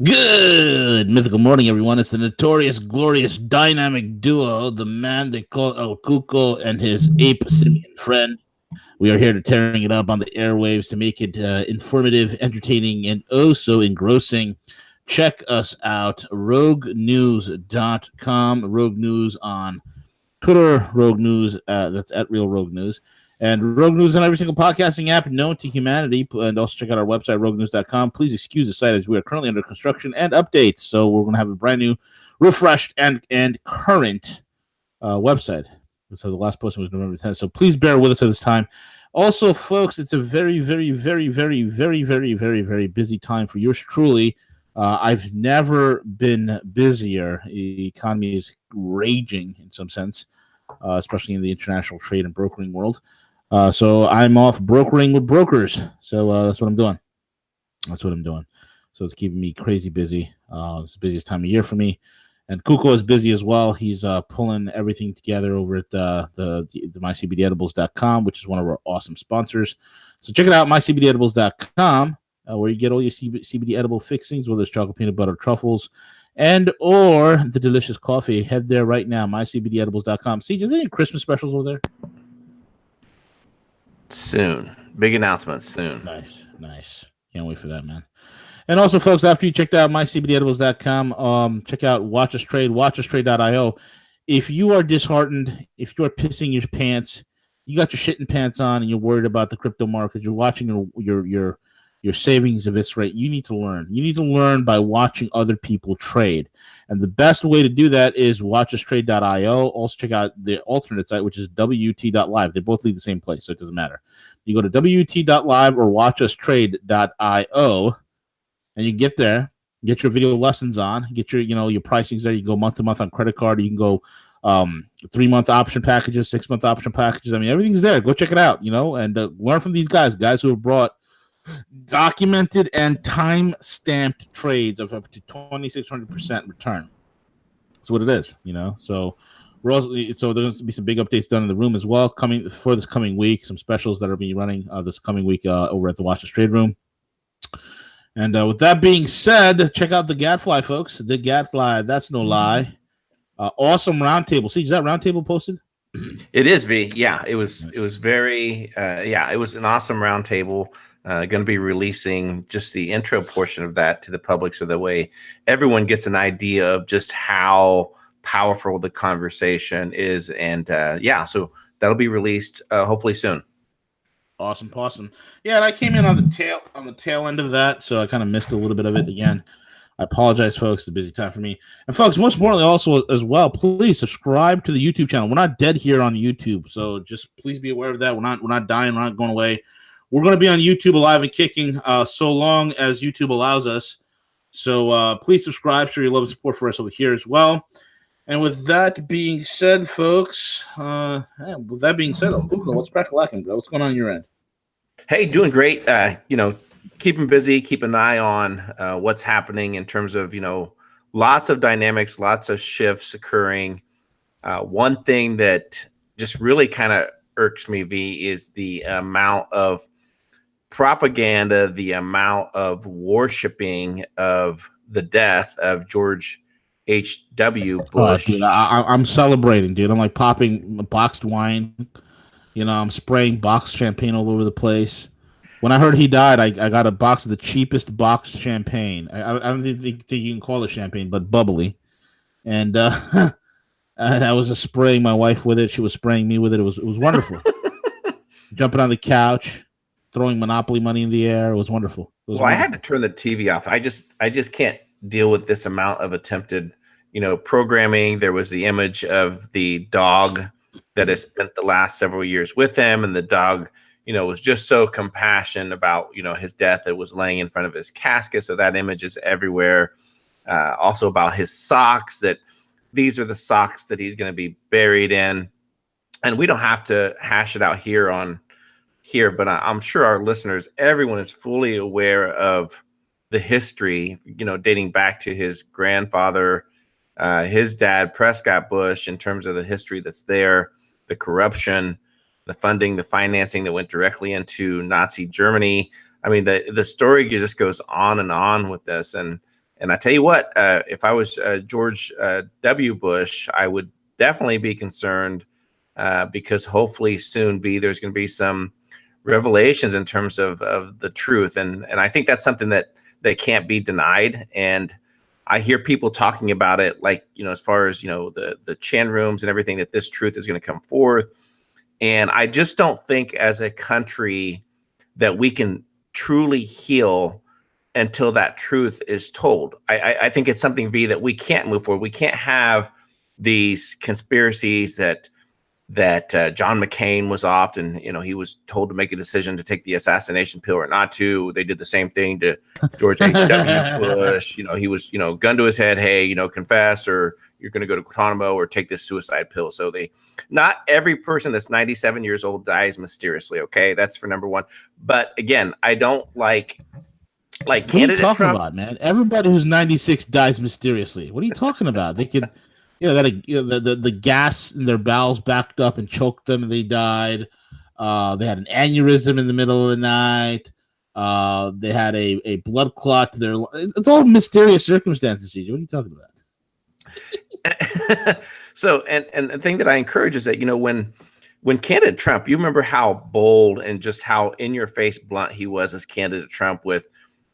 Good mythical morning, everyone. It's the notorious, glorious, dynamic duo, the man they call El Cuco and his ape simian friend. We are here to tearing it up on the airwaves to make it informative, entertaining, and oh so engrossing. Check us out, RogueNews.com, Rogue News on Twitter, Rogue News, that's at Real Rogue News. And Rogue News on every single podcasting app known to humanity. And also check out our website, roguenews.com. Please excuse the site as we are currently under construction and updates. So we're going to have a brand new, refreshed, and current website. So the last posting was November 10th. So please bear with us at this time. Also, folks, it's a very, very, very, very, very, very, very, very busy time for yours truly. I've never been busier. The economy is raging in some sense, especially in the international trade and brokering world. So I'm off brokering with brokers. So that's what I'm doing. So it's keeping me crazy busy. It's the busiest time of year for me. And Kuko is busy as well. He's pulling everything together over at the mycbdedibles.com, which is one of our awesome sponsors. So check it out, mycbdedibles.com, where you get all your CBD edible fixings, whether it's chocolate, peanut butter, truffles, and or the delicious coffee. Head there right now, mycbdedibles.com. See, is there any Christmas specials over there? Soon. Big announcements soon. Nice. Can't wait for that, man. And also, folks, after you checked out mycbdedibles.com, check out Watch Us Trade, watchustrade.io. If you are disheartened, if you are pissing your pants, you got your shitting pants on, and you're worried about the crypto market, you're watching your savings eviscerate, you need to learn. You need to learn by watching other people trade. And the best way to do that is watchustrade.io. Also, check out the alternate site, which is wt.live. They both lead the same place, so it doesn't matter. You go to wt.live or watchustrade.io. And you get there, get your video lessons on, get your your pricings there. You go month to month on credit card. You can go 3-month option packages, 6-month option packages. I mean, everything's there. Go check it out, and learn from these guys who have brought documented and time-stamped trades of up to 2,600% return. That's what it is, So we're also there's going to be some big updates done in the room as well coming for this coming week. Some specials that are being running this coming week over at the Watch Us Trade room. And with that being said, check out the Gadfly, folks. The Gadfly, that's no lie. Awesome roundtable. See, is that roundtable posted? It is, V. Yeah, it was. Nice. It was very. It was an awesome roundtable. Going to be releasing just the intro portion of that to the public, so that way everyone gets an idea of just how powerful the conversation is. And so that'll be released hopefully soon. Awesome. Yeah, and I came in on the tail end of that, so I kind of missed a little bit of it again. I apologize, folks. It's a busy time for me. And folks, most importantly, also as well, please subscribe to the YouTube channel. We're not dead here on YouTube, so just please be aware of that. We're not dying. We're not going away. We're going to be on YouTube alive and kicking so long as YouTube allows us. So please subscribe. Show your love and support for us over here as well. And with that being said, folks, what's crack-a-lacking, bro? What's going on your end? Hey, doing great. Keeping busy, keep an eye on what's happening in terms of, lots of dynamics, lots of shifts occurring. One thing that just really kind of irks me, V, is the amount of propaganda, the amount of worshiping of the death of George H.W. Bush. Dude, I'm celebrating, dude. I'm like popping boxed wine. I'm spraying boxed champagne all over the place. When I heard he died, I got a box of the cheapest boxed champagne. I don't think you can call it champagne, but bubbly. And I was spraying my wife with it. She was spraying me with it. It was wonderful. Jumping on the couch, throwing Monopoly money in the air. It was wonderful. I had to turn the TV off. I just can't deal with this amount of attempted, programming. There was the image of the dog that has spent the last several years with him, and the dog, was just so compassionate about, his death. It was laying in front of his casket, so that image is everywhere. Also about his socks, that these are the socks that he's going to be buried in, and we don't have to hash it out here, but I'm sure our listeners, everyone is fully aware of the history, dating back to his grandfather, his dad, Prescott Bush, in terms of the history that's there, the corruption, the funding, the financing that went directly into Nazi Germany. I mean, the story just goes on and on with this. And And I tell you what, if I was George W. Bush, I would definitely be concerned because hopefully soon there's going to be some revelations in terms of the truth. And I think that's something that can't be denied. And I hear people talking about it, like, as far as, the chan rooms and everything, that this truth is going to come forth. And I just don't think as a country that we can truly heal until that truth is told. I think it's something, V, that we can't move forward. We can't have these conspiracies that John McCain was off, and he was told to make a decision to take the assassination pill or not to. They did the same thing to George H.W. Bush. He was gun to his head. Hey, confess, or you're going to go to Guantanamo, or take this suicide pill. So not every person that's 97 years old dies mysteriously. Okay, that's for number one. But again, I don't like what are you talking about, man? Everybody who's 96 dies mysteriously. What are you talking about? They could, the gas in their bowels backed up and choked them, and they died. They had an aneurysm in the middle of the night. They had a blood clot to their. It's all mysterious circumstances. CJ. What are you talking about? So, and the thing that I encourage is that when candidate Trump, you remember how bold and just how in your face blunt he was as candidate Trump with.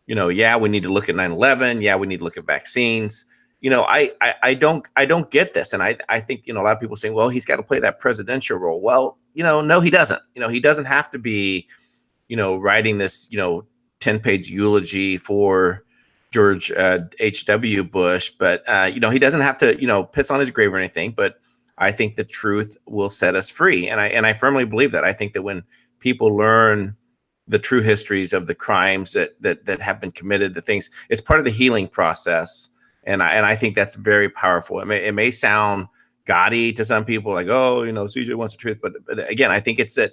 Yeah, we need to look at 9/11. Yeah, we need to look at vaccines. I don't get this. And I think, a lot of people saying, well, he's got to play that presidential role. Well, no, he doesn't. He doesn't have to be, writing this, 10-page eulogy for George H.W. Bush. But, he doesn't have to, piss on his grave or anything. But I think the truth will set us free. And I firmly believe that. I think that when people learn the true histories of the crimes that have been committed, the things, it's part of the healing process. And I think that's very powerful. It may sound gaudy to some people, like, oh, CJ wants the truth. But again, I think it's that,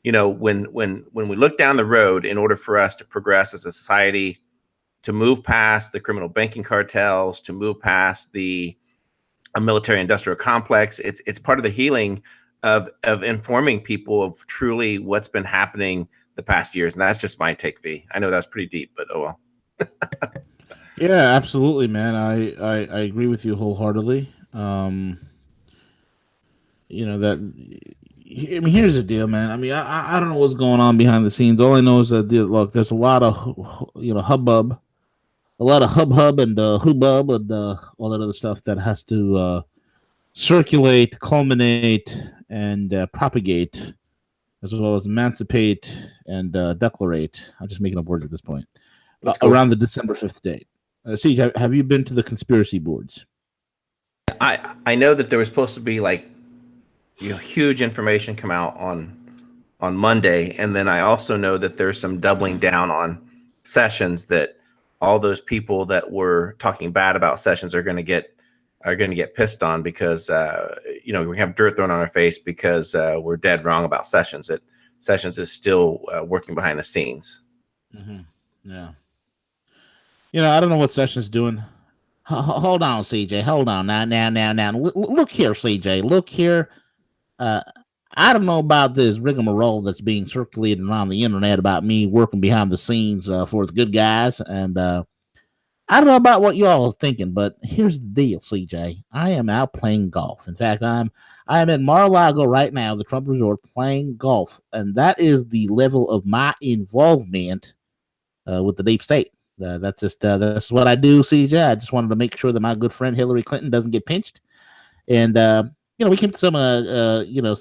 when we look down the road, in order for us to progress as a society, to move past the criminal banking cartels, to move past the military industrial complex, it's part of the healing of informing people of truly what's been happening the past years. And that's just my take, V. I know that's pretty deep, but oh well. Yeah, absolutely, man. I agree with you wholeheartedly. Here's the deal, man. I don't know what's going on behind the scenes. All I know is that there's a lot of hubbub, and hubbub and all that other stuff that has to circulate, culminate, and propagate, as well as emancipate and declarate. I'm just making up words at this point. Around the December 5th date. CJ, have you been to the conspiracy boards? I know that there was supposed to be huge information come out on Monday, and then I also know that there's some doubling down on Sessions, that all those people that were talking bad about Sessions are going to get pissed on because we have dirt thrown on our face because we're dead wrong about Sessions. That Sessions is still working behind the scenes. Mm-hmm. Yeah. I don't know what Sessions doing. Hold on, CJ. Hold on. Now. Look here, CJ. Look here. I don't know about this rigmarole that's being circulated around the internet about me working behind the scenes for the good guys. And I don't know about what y'all are thinking, but here's the deal, CJ. I am out playing golf. In fact, I am in Mar-a-Lago right now, the Trump Resort, playing golf. And that is the level of my involvement with the deep state. That's what I do, CJ. I just wanted to make sure that my good friend Hillary Clinton doesn't get pinched, and we came to some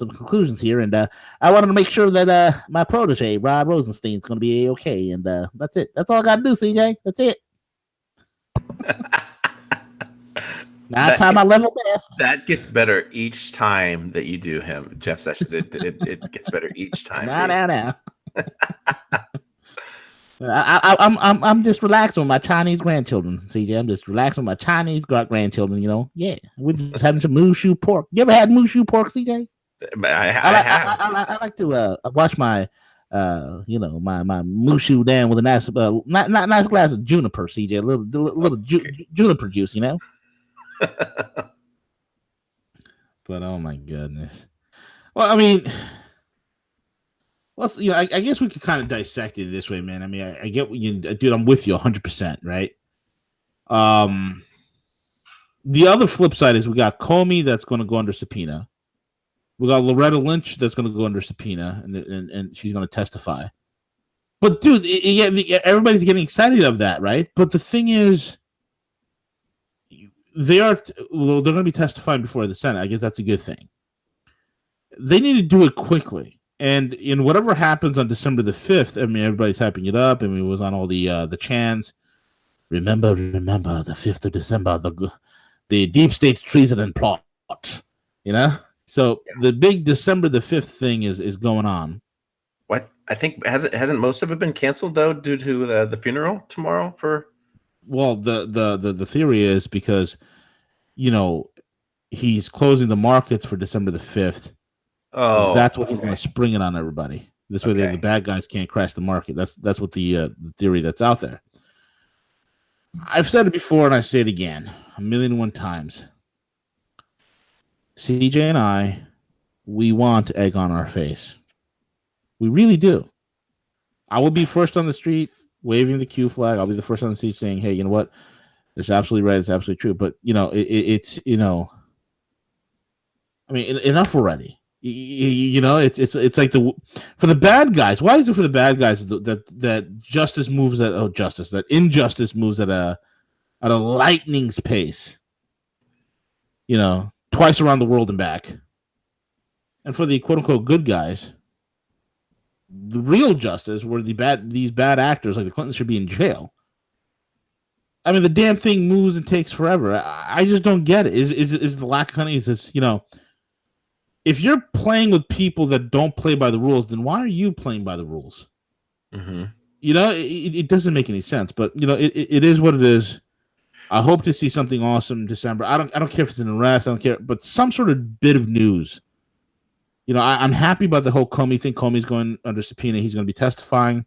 conclusions here, and I wanted to make sure that my protege Rod Rosenstein is going to be okay, and that's it. That's all I got to do, CJ. That's it. Now I try my level best. That gets better each time that you do him, Jeff Sessions. It gets better each time. Now. I'm just relaxing with my Chinese grandchildren, CJ. I'm just relaxing with my Chinese grandchildren. Yeah, we're just having some mushu pork. You ever had mushu pork, CJ? I have. I like to watch my my mushu down with a nice nice glass of juniper, CJ. A little juniper juice, But oh my goodness. Well, I guess we could kind of dissect it this way, man. I get what you, dude. I'm with you 100%, right? Um, the other flip side is we got Comey that's going to go under subpoena. We got Loretta Lynch that's going to go under subpoena, and she's going to testify. But dude, everybody's getting excited of that, right? But the thing is, they're going to be testifying before the Senate. I guess that's a good thing. They need to do it quickly, and in whatever happens on December the 5th, I mean, everybody's hyping it up. I mean, it was on all the chants. Remember, the 5th of December, the deep state treason plot. You know, so the big December the 5th thing is going on. What I think hasn't most of it been canceled though due to the funeral tomorrow for. Well, the theory is because, you know, he's closing the markets for December the 5th. Oh, that's what he's going to spring it on everybody. This way, the bad guys can't crash the market. That's what the theory that's out there. I've said it before, and I say it again 1,000,001 times. CJ and I, we want egg on our face. We really do. I will be first on the street waving the Q flag. I'll be the first on the street saying, "Hey, you know what? It's absolutely right. It's absolutely true." But you know, it's I mean, enough already. You know, it's like for the bad guys. Why is it for the bad guys that justice moves at that injustice moves at a lightning's pace? You know, twice around the world and back. And for the quote unquote good guys, the real justice where these bad actors like the Clintons should be in jail. I mean, the damn thing moves and takes forever. I just don't get it. Is the lack of honey? Is this, you know, if you're playing with people that don't play by the rules, then why are you playing by the rules? Mm-hmm. You know, it doesn't make any sense. But you know, it is what it is. I hope to see something awesome in December. I don't care if it's an arrest. I don't care, but some sort of bit of news. You know, I'm happy about the whole Comey thing. Comey's going under subpoena. He's going to be testifying.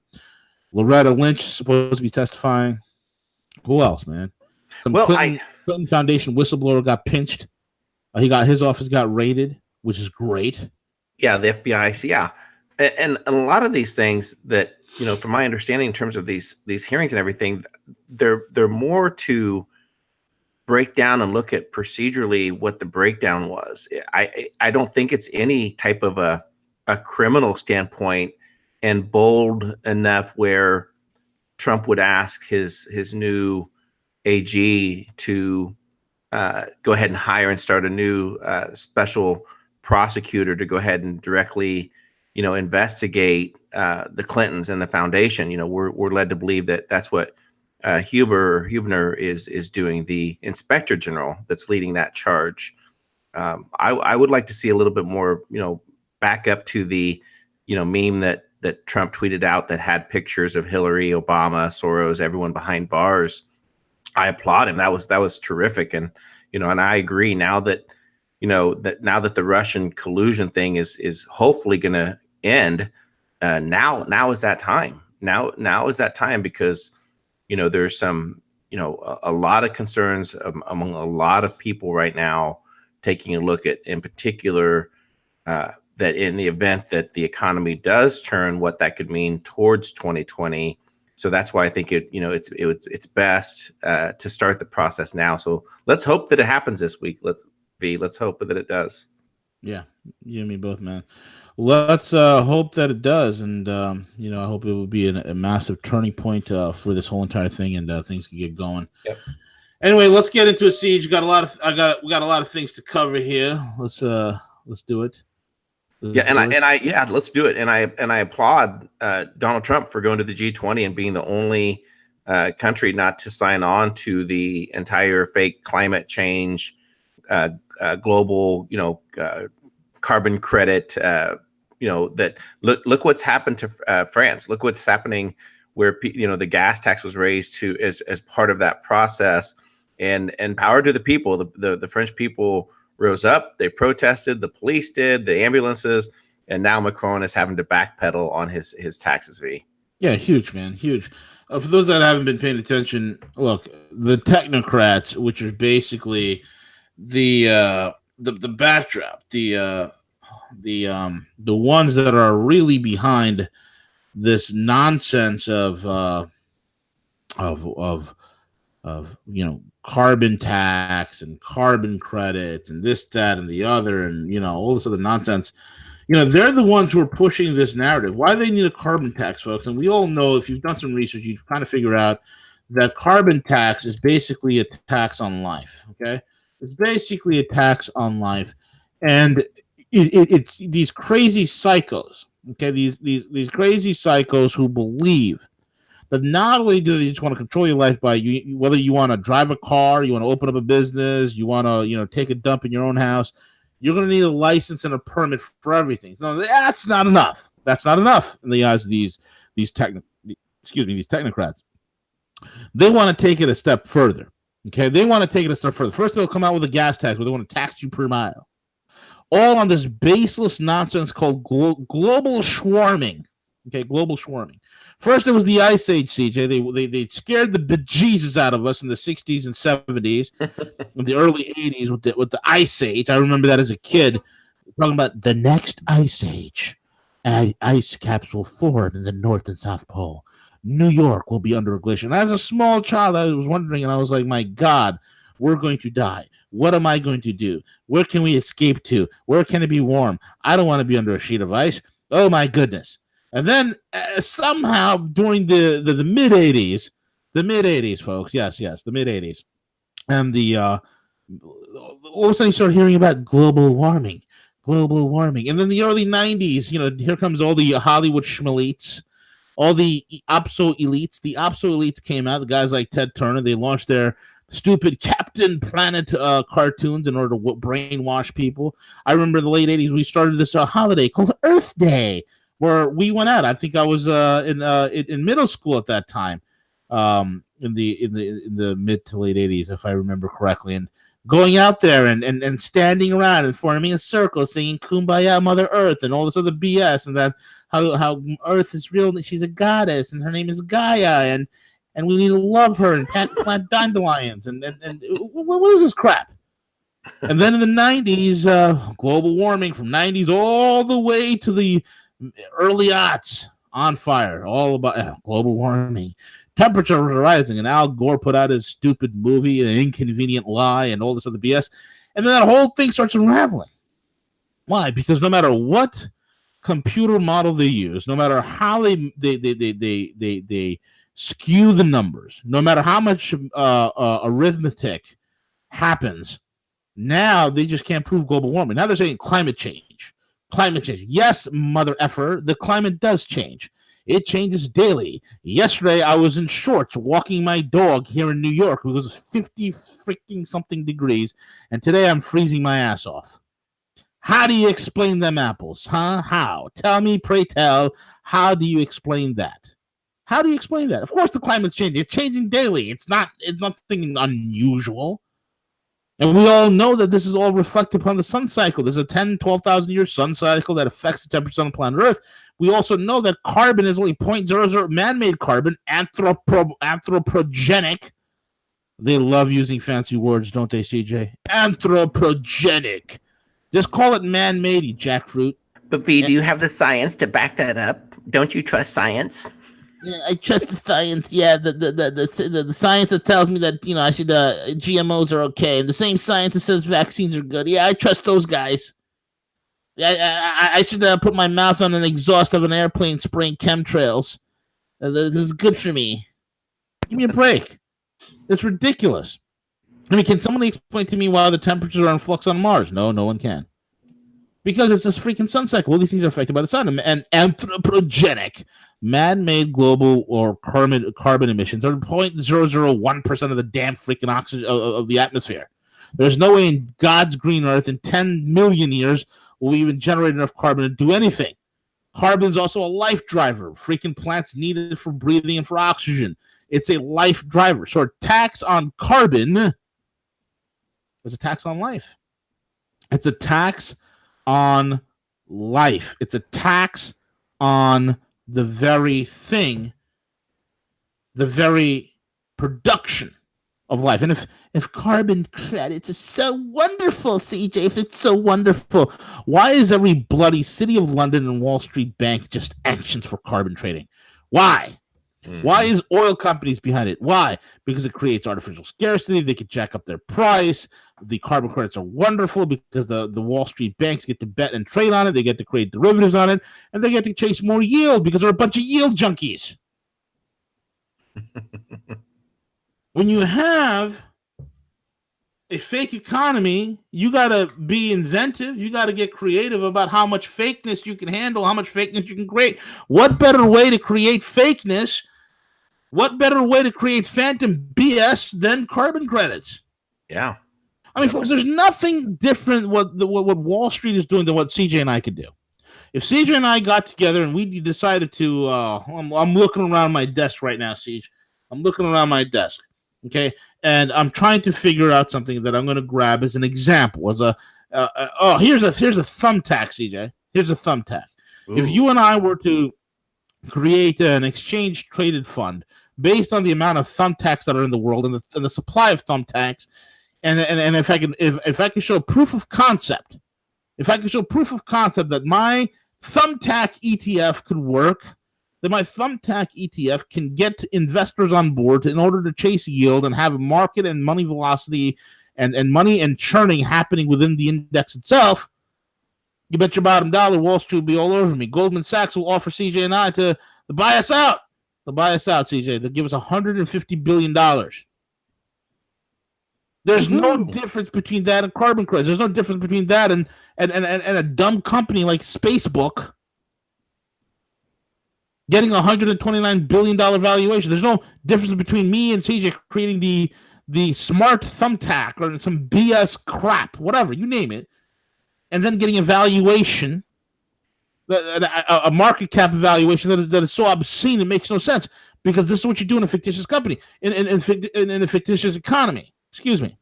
Loretta Lynch is supposed to be testifying. Who else, man? Clinton Foundation whistleblower got pinched. His office got raided, which is great. Yeah, the FBI. Yeah, and a lot of these things that, you know, from my understanding in terms of these hearings and everything, they're more to break down and look at procedurally what the breakdown was. I don't think it's any type of a criminal standpoint and bold enough where Trump would ask his new AG to go ahead and hire and start a new special prosecutor to go ahead and directly, you know, investigate the Clintons and the foundation. You know, we're led to believe that that's what Huebner is doing, the inspector general that's leading that charge. I would like to see a little bit more, you know, back up to the, you know, meme that Trump tweeted out that had pictures of Hillary, Obama, Soros, everyone behind bars. I applaud him. That was terrific. And, you know, and I agree now that, you know, that now that the Russian collusion thing is hopefully going to end, now is that time. Now is that time, because, you know, there's some, you know, a lot of concerns among a lot of people right now, taking a look at, in particular, that in the event that the economy does turn, what that could mean towards 2020. So that's why I think it's best to start the process now. So let's hope that it happens this week. Let's hope that it does. Yeah, you and me both, man. Let's hope that it does, and you know, I hope it will be a massive turning point for this whole entire thing, and things can get going. Yep. Anyway, let's get into a siege. We got a lot of things to cover here. Let's do it. Let's do it. And I applaud Donald Trump for going to the G20 and being the only country not to sign on to the entire fake climate change, global, you know, carbon credit. You know, that look what's happened to France. Look what's happening where, you know, the gas tax was raised to as part of that process, and power to the people. The French people rose up, they protested, the police did, the ambulances, and now Macron is having to backpedal on his taxes fee. Yeah, huge, man, huge. For those that haven't been paying attention, look, the technocrats, which are basically the backdrop, the ones that are really behind this nonsense of carbon tax and carbon credits and this, that, and the other, and all this other nonsense. They're the ones who are pushing this narrative. Why they need a carbon tax, folks? And we all know, if you've done some research, you kind of figure out that carbon tax is basically a tax on life. Okay, it's basically a tax on life, and it's these crazy psychos. Okay, these crazy psychos who believe that not only do they just want to control your life by you, whether you want to drive a car, you want to open up a business, you want to take a dump in your own house, you're going to need a license and a permit for everything. No, that's not enough. That's not enough in the eyes of these technocrats. They want to take it a step further. Okay, they want to take it a step further. First, they'll come out with a gas tax where they want to tax you per mile, all on this baseless nonsense called global swarming. Okay, global swarming. First, it was the Ice Age, CJ. They scared the bejesus out of us in the 60s and 70s, in the early 80s with the Ice Age. I remember that as a kid, talking about the next Ice Age. Ice caps will form in the North and South Pole. New York will be under a glacier. And as a small child, I was wondering, and I was like, my God, we're going to die. What am I going to do? Where can we escape to? Where can it be warm? I don't want to be under a sheet of ice. Oh, my goodness. And then somehow during the mid-'80s, folks, yes, the mid-'80s, and all of a sudden you start hearing about global warming. And then the early 90s, here comes all the Hollywood schmelites, all the OPSO elites. The OPSO elites came out, the guys like Ted Turner. They launched their stupid Captain Planet cartoons in order to brainwash people. I remember in the late 80s, we started this holiday called Earth Day, where we went out. I think I was in middle school at that time, in the mid to late 80s, if I remember correctly, and going out there and standing around and forming a circle, singing "Kumbaya, Mother Earth" and all this other BS, and that how Earth is real, that she's a goddess and her name is Gaia, and we need to love her and plant dandelions and what is this crap? And then in the 90s, global warming from 90s all the way to the early aughts, on fire, all about global warming. Temperatures are rising, and Al Gore put out his stupid movie, An Inconvenient Lie, and all this other BS. And then that whole thing starts unraveling. Why? Because no matter what computer model they use, no matter how they skew the numbers, no matter how much arithmetic happens, now they just can't prove global warming. Now they're saying climate change. Climate change. Yes, mother effer, the climate does change. It changes daily. Yesterday, I was in shorts walking my dog here in New York. It was 50 freaking something degrees, and today I'm freezing my ass off. How do you explain them apples, huh? How? Tell me, pray tell, how do you explain that? How do you explain that? Of course, the climate's changing. It's changing daily. It's nothing unusual. And we all know that this is all reflected upon the sun cycle. There's a 10, 12,000 year sun cycle that affects the temperature on the planet Earth. We also know that carbon is only 0.00 man-made carbon, anthropogenic. They love using fancy words, don't they, CJ? Anthropogenic. Just call it man-made, you jackfruit. But V, do you have the science to back that up? Don't you trust science? Yeah, I trust the science. Yeah, the science that tells me that I should GMOs are okay, and the same science that says vaccines are good. Yeah, I trust those guys. I should put my mouth on an exhaust of an airplane spraying chemtrails. This is good for me. Give me a break. It's ridiculous. I mean, can somebody explain to me why the temperatures are in flux on Mars? No one can. Because it's this freaking sun cycle. All these things are affected by the sun. And anthropogenic, man-made global or carbon emissions are 0.001% of the damn freaking oxygen of the atmosphere. There's no way in God's green earth in 10 million years will we even generate enough carbon to do anything. Carbon is also a life driver. Freaking plants need it for breathing and for oxygen. It's a life driver. So a tax on carbon is a tax on life. It's a tax on life. It's a tax on the very thing, the very production of life. And if carbon credits is so wonderful, CJ, if it's so wonderful, why is every bloody City of London and Wall Street bank just anxious for carbon trading? Why? Why is oil companies behind it? Why? Because it creates artificial scarcity. They can jack up their price. The carbon credits are wonderful because the Wall Street banks get to bet and trade on it. They get to create derivatives on it, and they get to chase more yield because they're a bunch of yield junkies. When you have a fake economy, you got to be inventive. You got to get creative about how much fakeness you can handle, how much fakeness you can create. What better way to create fakeness? What better way to create phantom BS than carbon credits? Yeah. I mean, folks, there's nothing different what Wall Street is doing than what CJ and I could do. If CJ and I got together and we decided to, I'm looking around my desk right now, CJ. I'm looking around my desk, okay? And I'm trying to figure out something that I'm going to grab as an example. As here's a thumbtack, CJ. Here's a thumbtack. Ooh. If you and I were to create an exchange-traded fund based on the amount of thumbtacks that are in the world and the supply of thumbtacks, and if I can show proof of concept, that my thumbtack ETF could work, that my thumbtack ETF can get investors on board in order to chase yield and have market and money velocity and money and churning happening within the index itself, you bet your bottom dollar Wall Street will be all over me. Goldman Sachs will offer CJ and I to buy us out. They'll buy us out, CJ. They'll give us $150 billion. There's no difference between that and carbon credits. There's no difference between that and a dumb company like Facebook getting $129 billion valuation. There's no difference between me and CJ creating the smart thumbtack or some BS crap, whatever, you name it, and then getting a valuation, a market cap evaluation that is so obscene it makes no sense, because this is what you do in a fictitious company, in a fictitious economy. Excuse me.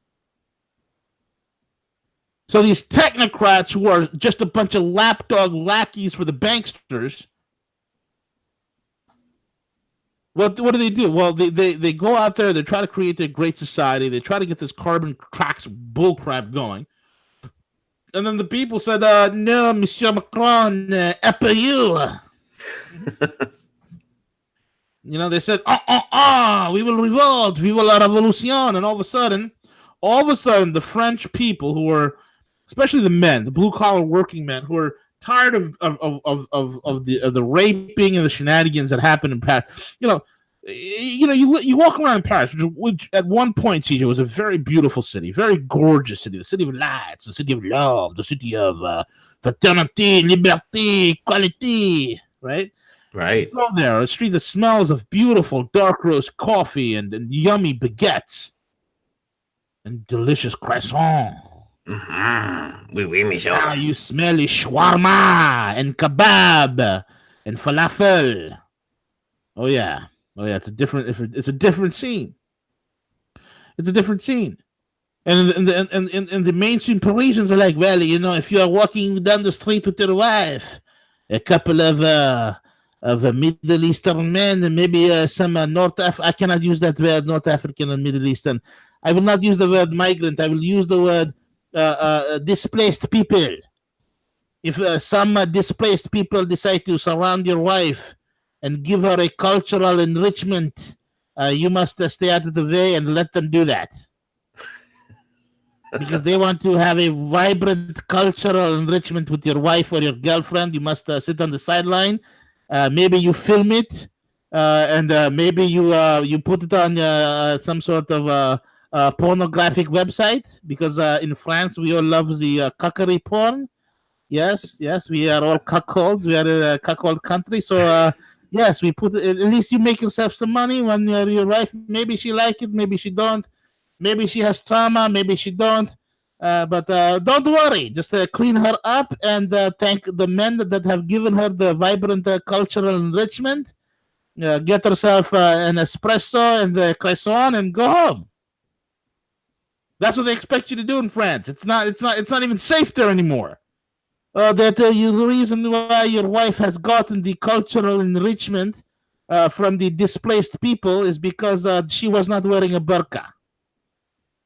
So these technocrats who are just a bunch of lapdog lackeys for the banksters, what do they do? Well, they go out there, they try to create their great society, they try to get this carbon cracks bullcrap going. And then the people said, no, Monsieur Macron, après you. You know, they said, we will revolt, we will revolution. And all of a sudden, the French people who were, especially the men, the blue-collar working men, who are tired of the raping and the shenanigans that happened in Paris. You walk around in Paris, which at one point, CJ, was a very beautiful city, very gorgeous city, the city of lights, the city of love, the city of fraternité, liberté, equality, right? Right. You go there, a street that smells of beautiful dark roast coffee and yummy baguettes and delicious croissants. Mm-hmm. Oui, monsieur. Now you smell shawarma and kebab and falafel. Oh yeah, it's a different scene. It's a different scene. And the mainstream Parisians are like, well, if you are walking down the street with your wife, a couple of Middle Eastern men, and maybe some I cannot use that word, North African and Middle Eastern. I will not use the word migrant. I will use the word displaced people. If some displaced people decide to surround your wife and give her a cultural enrichment, you must stay out of the way and let them do that. Because they want to have a vibrant cultural enrichment with your wife or your girlfriend. You must sit on the sideline. Maybe you film it, and maybe you put it on some sort of pornographic website, because in France we all love the cuckery porn. Yes, we are all cuckolds. We are a cuckold country, so yes, we put. At least you make yourself some money when your wife. Maybe she like it, maybe she don't. Maybe she has trauma, maybe she don't. But don't worry. Just clean her up and thank the men that have given her the vibrant cultural enrichment. Get herself an espresso and the croissant and go home. That's what they expect you to do in France. It's not even safe there anymore. The reason why your wife has gotten the cultural enrichment from the displaced people is because she was not wearing a burqa.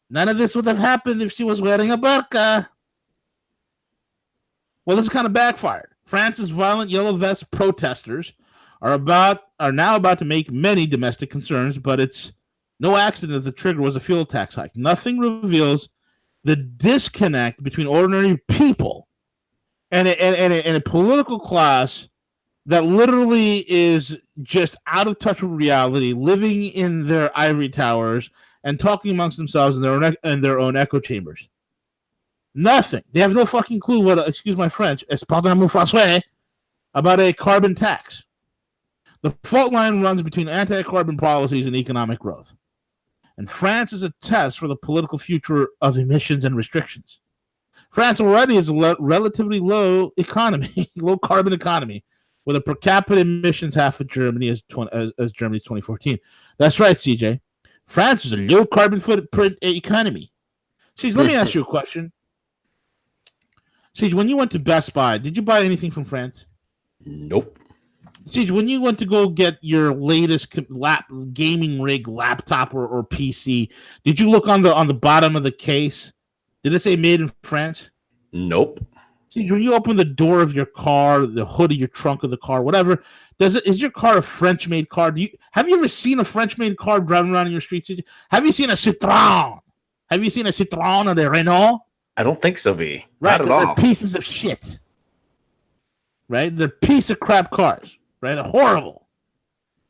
None of this would have happened if she was wearing a burqa. Well, this is kind of backfired. France's violent yellow vest protesters are now about to make many domestic concerns, but it's no accident that the trigger was a fuel tax hike. Nothing reveals the disconnect between ordinary people and a political class that literally is just out of touch with reality, living in their ivory towers and talking amongst themselves in their own echo chambers. Nothing. They have no fucking clue what, excuse my French, about a carbon tax. The fault line runs between anti-carbon policies and economic growth. And France is a test for the political future of emissions and restrictions. France already is a relatively low economy, low carbon economy, with a per capita emissions half of Germany as Germany's 2014. That's right, CJ. France is a low carbon footprint economy. CJ, let me ask you a question. CJ, when you went to Best Buy, did you buy anything from France? Nope. CJ, when you went to go get your latest gaming rig, laptop, or PC, did you look on the bottom of the case? Did it say made in France? Nope. See, when you open the door of your car, the hood of your trunk of the car, whatever, is your car a French-made car? Have you ever seen a French-made car driving around in your streets? Have you seen a Citroën? Have you seen a Citroën or a Renault? I don't think so, V. Right, not at all. They're pieces of shit. Right? They're piece of crap cars. Right? They're horrible.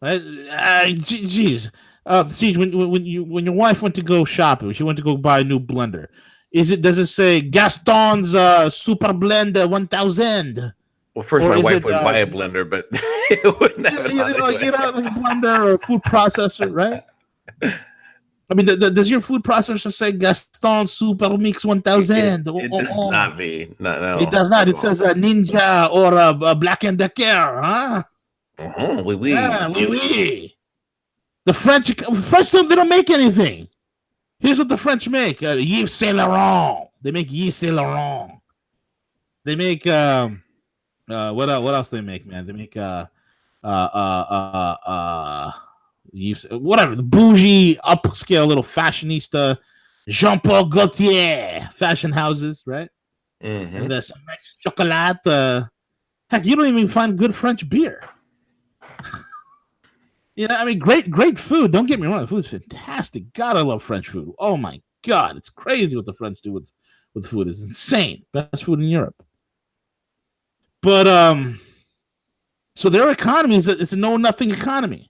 Right? Jeez. See, when your wife went to go shopping, she went to go buy a new blender. Does it say Gaston's Super Blend 1000? Well, first, my wife would buy a blender, but it wouldn't have like a blender or a food processor, right? I mean, does your food processor say Gaston Super Mix 1000? It does not, V. No, it does not. It says a Ninja or a Black & Decker, huh? Oui, oui. Yeah, oui, oui. The French they don't make anything. Here's what the French make: Yves Saint Laurent. They make Yves Saint Laurent. They make what else they make, man? They make Yves, whatever, the bougie upscale little fashionista Jean-Paul Gaultier fashion houses, right? Mm-hmm. And there's some nice chocolate. Heck, you don't even find good French beer. You know, I mean, great food. Don't get me wrong, the food's fantastic. God, I love French food. Oh my God, it's crazy what the French do with food. It's insane. Best food in Europe. But so their economy it's a know-nothing economy.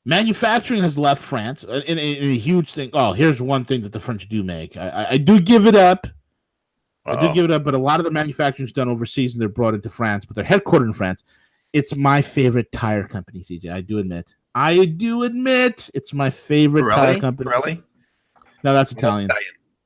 Manufacturing has left France in a huge thing. Oh, here's one thing that the French do make. I do give it up. I do give it up, but a lot of the manufacturing is done overseas and they're brought into France, but they're headquartered in France. It's my favorite tire company, CJ. I do admit. It's my favorite tire company. Really? No, that's Italian.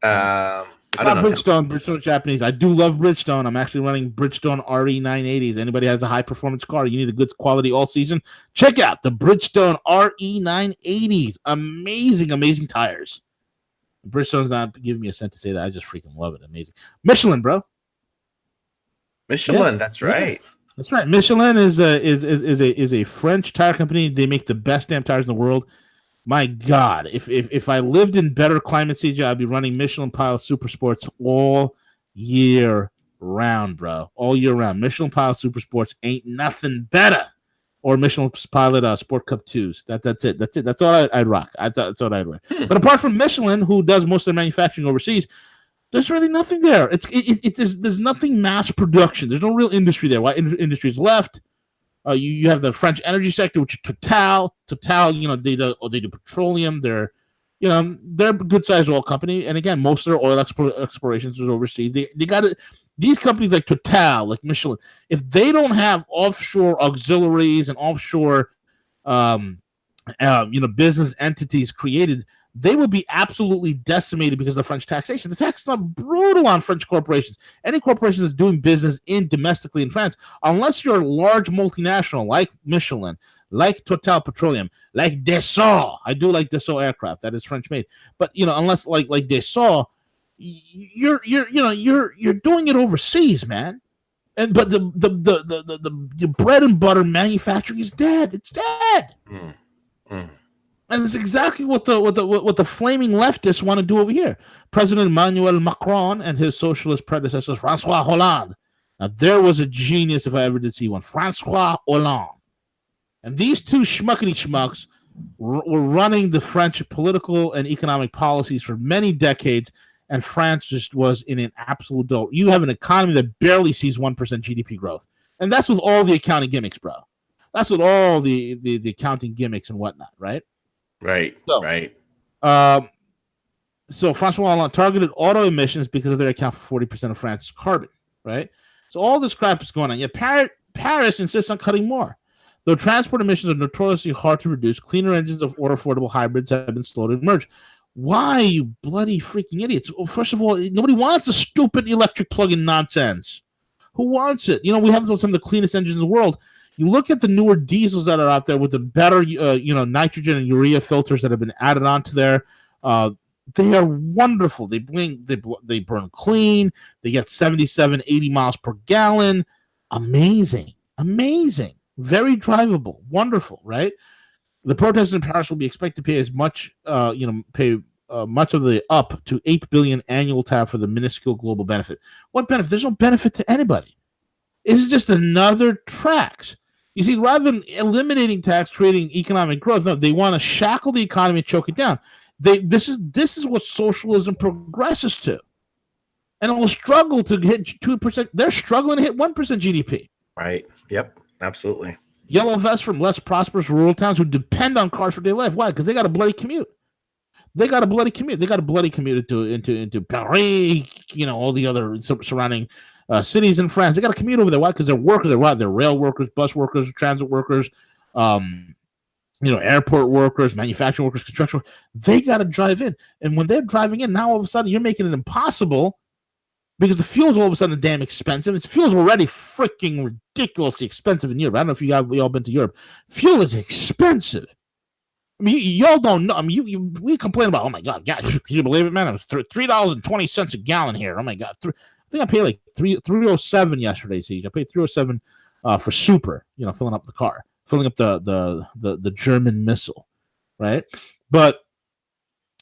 I don't know. Bridgestone Japanese. I do love Bridgestone. I'm actually running Bridgestone RE980s. Anybody has a high performance car, you need a good quality all season, check out the Bridgestone RE980s. Amazing tires. Bridgestone's not giving me a cent to say that. I just freaking love it. Amazing. Michelin, bro. Michelin, that's right. Yeah. That's right. Michelin is a French tire company. They make the best damn tires in the world. My God, if I lived in better climate, CJ, I'd be running Michelin Pilot Super Sports all year round, bro. All year round. Michelin Pilot Super Sports ain't nothing better. Or Michelin Pilot Sport Cup 2s. That's it. That's all I'd rock. That's all I'd rock. But apart from Michelin, who does most of their manufacturing overseas, there's really nothing there. There's nothing mass production. There's no real industry there. Why industry's left? You have the French energy sector, which is Total. Total, they do petroleum. They're a good sized oil company. And again, most of their oil explorations is overseas. They got it. These companies like Total, like Michelin, if they don't have offshore auxiliaries and offshore, business entities created, they would be absolutely decimated because of the French taxation. The taxes are brutal on French corporations. Any corporation that's doing business domestically in France, unless you're a large multinational like Michelin, like Total Petroleum, like Dassault. I do like Dassault aircraft. That is French made. But unless like Dassault, you're doing it overseas, man. But the bread and butter manufacturing is dead. It's dead. And it's exactly what the flaming leftists want to do over here. President Emmanuel Macron and his socialist predecessors, François Hollande. Now, there was a genius if I ever did see one. François Hollande. And these two schmuckety schmucks were running the French political and economic policies for many decades, and France just was in an absolute dope. You have an economy that barely sees 1% GDP growth. And that's with all the accounting gimmicks, bro. That's with all the accounting gimmicks and whatnot, right? Right, so, right. So Francois Hollande targeted auto emissions because they account for 40% of France's carbon, right? So all this crap is going on. Yet Paris insists on cutting more. Though transport emissions are notoriously hard to reduce, cleaner engines or affordable hybrids have been slow to emerge. Why, you bloody freaking idiots? Well, first of all, nobody wants a stupid electric plug-in nonsense. Who wants it? We have some of the cleanest engines in the world. You look at the newer diesels that are out there with the better, nitrogen and urea filters that have been added onto there. They are wonderful. They burn clean. They get 77, 80 miles per gallon. Amazing. Very drivable. Wonderful, right? The protesters in Paris will be expected to pay as much, much of the up to $8 billion annual tab for the minuscule global benefit. What benefit? There's no benefit to anybody. This is just another tax. You see, rather than eliminating tax, creating economic growth, no, they want to shackle the economy and choke it down. This is what socialism progresses to, and it will struggle to hit 2%. They're struggling to hit 1% GDP. Right. Yep. Absolutely. Yellow vests from less prosperous rural towns who depend on cars for their life. Why? Because they got a bloody commute. They got a bloody commute into Paris. All the other surrounding cities in France. They got to commute over there. Why? Because they're workers. They're rail workers, bus workers, transit workers. Airport workers, manufacturing workers, construction workers, they got to drive in. And when they're driving in, now all of a sudden you're making it impossible because the fuel's all of a sudden damn expensive. It's fuel's already freaking ridiculously expensive in Europe. I don't know if you all been to Europe. Fuel is expensive. I mean, y'all don't know. I mean, we complain about, oh my God, can you believe it, man? It was $3.20 a gallon here. Oh my God. I think I paid like $3.07 yesterday, Siege. I paid $3.07 for super, filling up the car. Filling up the German missile, right? But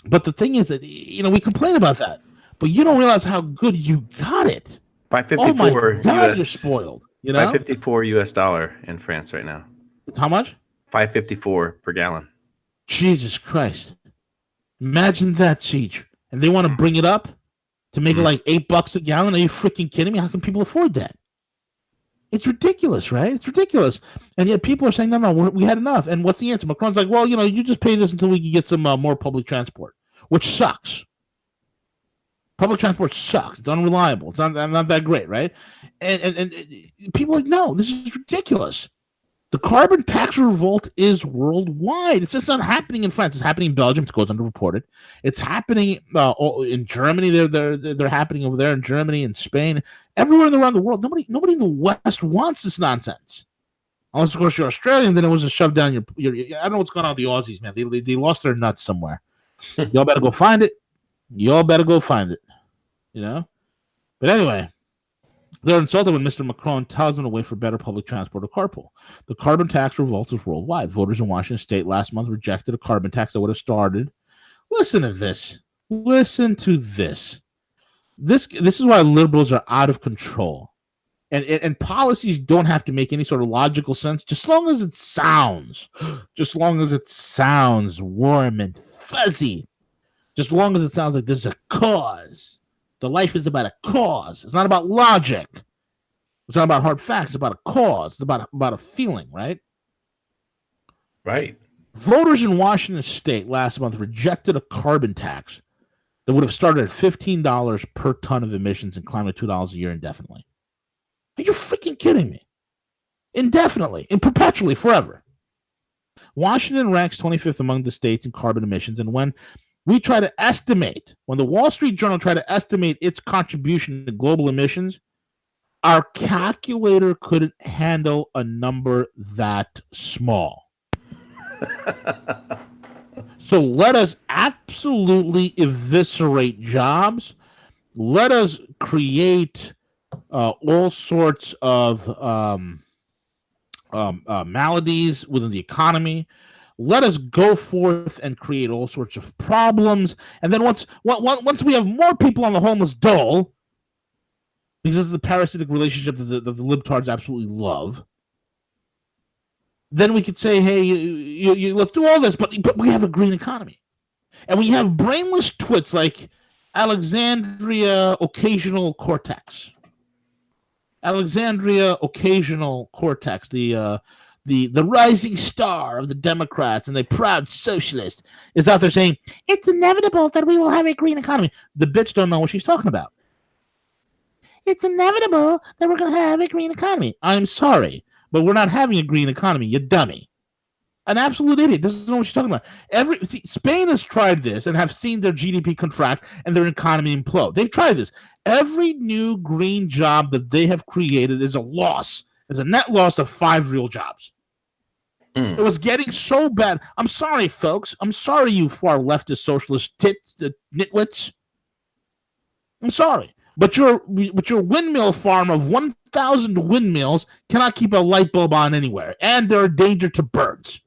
the thing is that we complain about that, but you don't realize how good you got it. 554 oh my God, US, you're spoiled. 554 US dollar in France right now. It's how much? 554 per gallon. Jesus Christ! Imagine that, Siege. And they want to bring it up to make it like $8 a gallon. Are you freaking kidding me? How can people afford that? It's ridiculous, right? It's ridiculous. And yet people are saying, no, we had enough. And what's the answer? Macron's like, well, you just pay this until we can get some more public transport, which sucks. Public transport sucks. It's unreliable. It's not that great, right? And people are like, no, this is ridiculous. The carbon tax revolt is worldwide. It's just not happening in France. It's happening in Belgium. It goes underreported. It's happening in Germany. They're happening over there in Germany and Spain, everywhere around the world. Nobody in the West wants this nonsense, unless of course you're Australian. Then it was a shove down your. I don't know what's going on with the Aussies, man. They lost their nuts somewhere. Y'all better go find it. But anyway. They're insulted when Mr. Macron tells them to wait for better public transport or carpool. The carbon tax revolt is worldwide. Voters in Washington state last month rejected a carbon tax that would have started. Listen to this. This is why liberals are out of control. And policies don't have to make any sort of logical sense, just as long as it sounds warm and fuzzy. Just as long as it sounds like there's a cause. The life is about a cause. It's not about logic. It's not about hard facts. It's about a cause. It's about a feeling, right? Right. Voters in Washington state last month rejected a carbon tax that would have started at $15 per ton of emissions and climbed to $2 a year indefinitely. Are you freaking kidding me? Indefinitely, and perpetually, forever. Washington ranks 25th among the states in carbon emissions, and when the Wall Street Journal tried to estimate its contribution to global emissions, our calculator couldn't handle a number that small. So let us absolutely eviscerate jobs. Let us create all sorts of maladies within the economy. Let us go forth and create all sorts of problems. And then once we have more people on the homeless dole, because this is the parasitic relationship that the libtards absolutely love, then we could say, hey, let's do all this, but we have a green economy. And we have brainless twits like Alexandria Occasional Cortex. Alexandria Occasional Cortex, the rising star of the Democrats and the proud socialist, is out there saying, it's inevitable that we will have a green economy. The bitch don't know what she's talking about. It's inevitable that we're going to have a green economy. I'm sorry, but we're not having a green economy, you dummy. An absolute idiot. Doesn't know what she's talking about. Spain has tried this and have seen their GDP contract and their economy implode. They've tried this. Every new green job that they have created is a loss. Is a net loss of 5 real jobs. It was getting so bad. I'm sorry, folks. I'm sorry, you far leftist socialist nitwits. I'm sorry. But your windmill farm of 1,000 windmills cannot keep a light bulb on anywhere. And they're a danger to birds.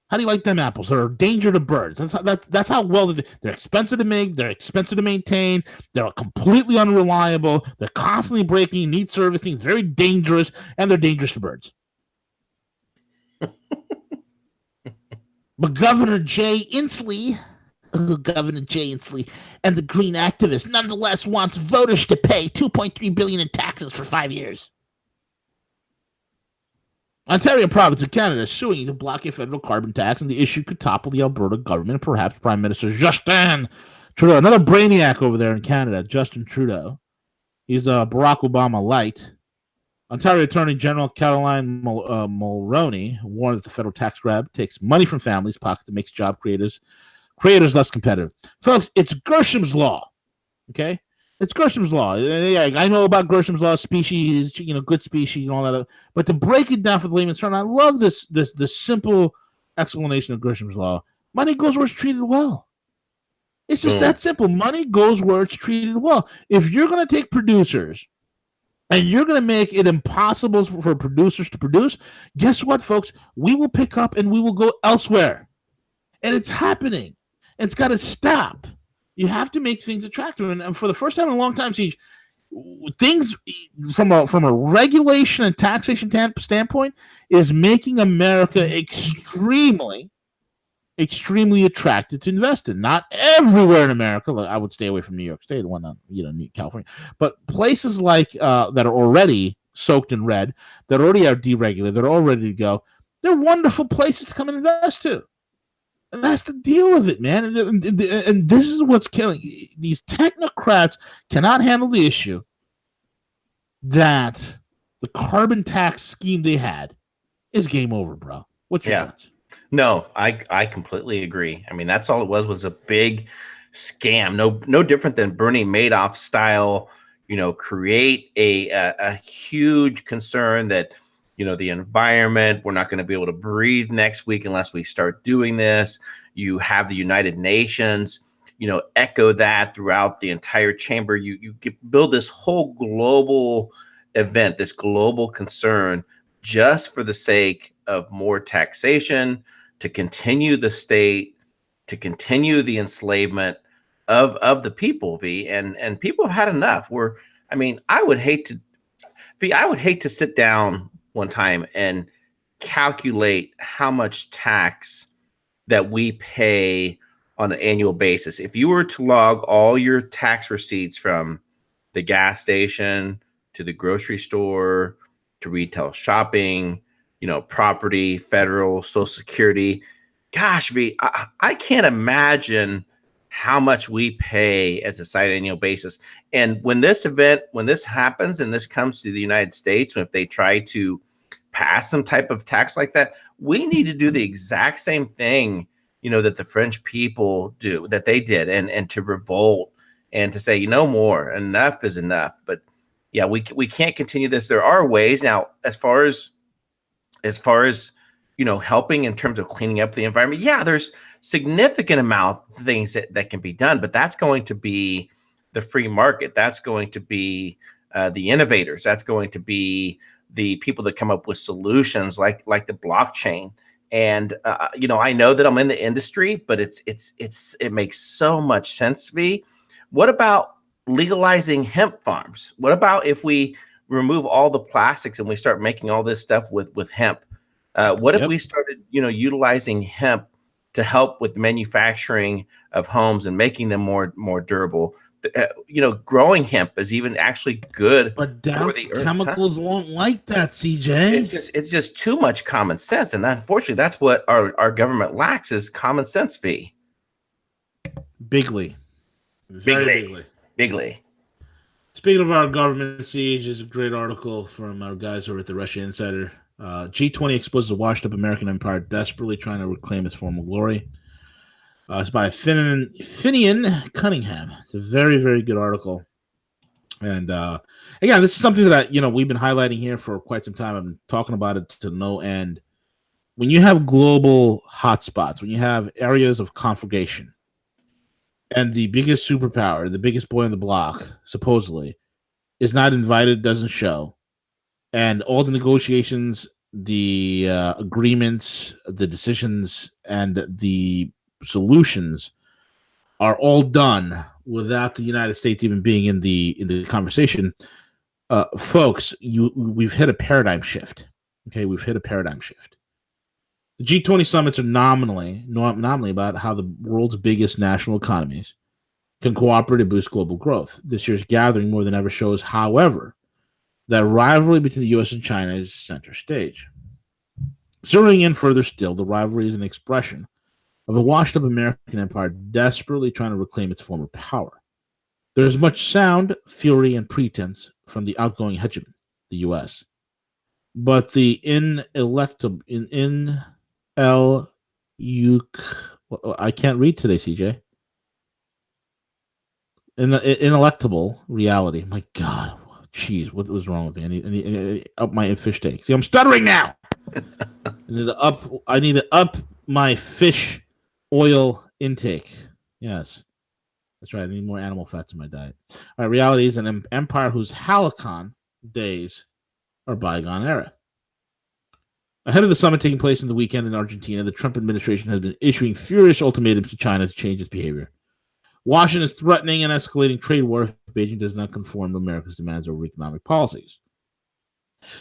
How do you like them apples? They're a danger to birds. That's how well they're expensive to make. They're expensive to maintain. They're completely unreliable. They're constantly breaking. Need servicing. It's very dangerous, and they're dangerous to birds. But Governor Jay Inslee, and the green activist nonetheless wants voters to pay $2.3 billion in taxes for 5 years. Ontario province of Canada is suing to block a federal carbon tax, and the issue could topple the Alberta government, perhaps Prime Minister Justin Trudeau, another brainiac over there in Canada, Justin Trudeau. He's a Barack Obama light. Ontario Attorney General Caroline Mulroney warned that the federal tax grab takes money from families' pockets and makes job creators less competitive. Folks, it's Gresham's law, okay? It's Gresham's law. Yeah, I know about Gresham's law, species, good species and all that. But to break it down for the layman's term, I love this simple explanation of Gresham's law. Money goes where it's treated well. It's just that simple. Money goes where it's treated well. If you're going to take producers and you're going to make it impossible for producers to produce, guess what, folks? We will pick up and we will go elsewhere. And it's happening. And it's got to stop. You have to make things attractive, and for the first time in a long time, Siege, things from a regulation and taxation standpoint is making America extremely, extremely attractive to invest in. Not everywhere in America. I would stay away from New York State, the one that California, but places like that are already soaked in red, that already are deregulated, that are all ready to go. They're wonderful places to come and invest to. And that's the deal with it, man. And this is what's killing. These technocrats cannot handle the issue that the carbon tax scheme they had is game over, bro. What's your thoughts? No, I completely agree. I mean, that's all it was a big scam. No different than Bernie Madoff style, create a huge concern that the environment, we're not going to be able to breathe next week unless we start doing this. You have the United Nations, echo that throughout the entire chamber. You build this whole global event, this global concern, just for the sake of more taxation, to continue the state, to continue the enslavement of the people, V. And people have had enough. I would hate to sit down one time and calculate how much tax that we pay on an annual basis. If you were to log all your tax receipts from the gas station to the grocery store to retail shopping, property, federal, Social Security, gosh, V, I can't imagine how much we pay as a side annual basis. And when this happens and this comes to the United States, if they try to pass some type of tax like that, we need to do the exact same thing, that the French people do, that they did, and to revolt and to say, more, enough is enough. But yeah, we can't continue this. There are ways now, as far as helping in terms of cleaning up the environment. Yeah, there's significant amount of things that can be done, but that's going to be the free market. That's going to be the innovators. That's going to be the people that come up with solutions like the blockchain. And I know that I'm in the industry, but it makes so much sense to me. What about legalizing hemp farms? What about if we remove all the plastics and we start making all this stuff with hemp? What if Yep. we started, utilizing hemp to help with manufacturing of homes and making them more durable? Growing hemp is even actually good But for down the earth. Huh? chemicals won't like that, It's CJ. just too much common sense, and unfortunately, that's what our government lacks is common sense. Bigly. Very Bigly, bigly. bigly. Speaking of our government siege, is a great article from our guys over at the Russia Insider. G20 exposes a washed up American empire desperately trying to reclaim its former glory. It's by Finian Cunningham. It's a very, very good article. And again, this is something that we've been highlighting here for quite some time. I've been talking about it to no end. When you have global hotspots, when you have areas of conflagration, and the biggest superpower, the biggest boy on the block, supposedly, is not invited, doesn't show, and all the negotiations, the agreements, the decisions, and the solutions are all done without the United States even being in the conversation. Folks, we've hit a paradigm shift. Okay, we've hit a paradigm shift. The G20 summits are nominally about how the world's biggest national economies can cooperate to boost global growth. This year's gathering more than ever shows, however, that rivalry between the U.S. and China is center stage. Zeroing in further still, the rivalry is an expression of a washed-up American empire desperately trying to reclaim its former power. There is much sound, fury, and pretense from the outgoing hegemon, the U.S., but the I can't read today, CJ. In the ineluctable reality. My God, jeez, what was wrong with me? I need up my fish take. See, I'm stuttering now. I need to up my fish oil intake. Yes, that's right. I need more animal fats in my diet. All right, reality is an empire whose halcyon days are bygone era. Ahead of the summit taking place in the weekend in Argentina, the Trump administration has been issuing furious ultimatums to China to change its behavior. Washington is threatening an escalating trade war if Beijing does not conform to America's demands over economic policies.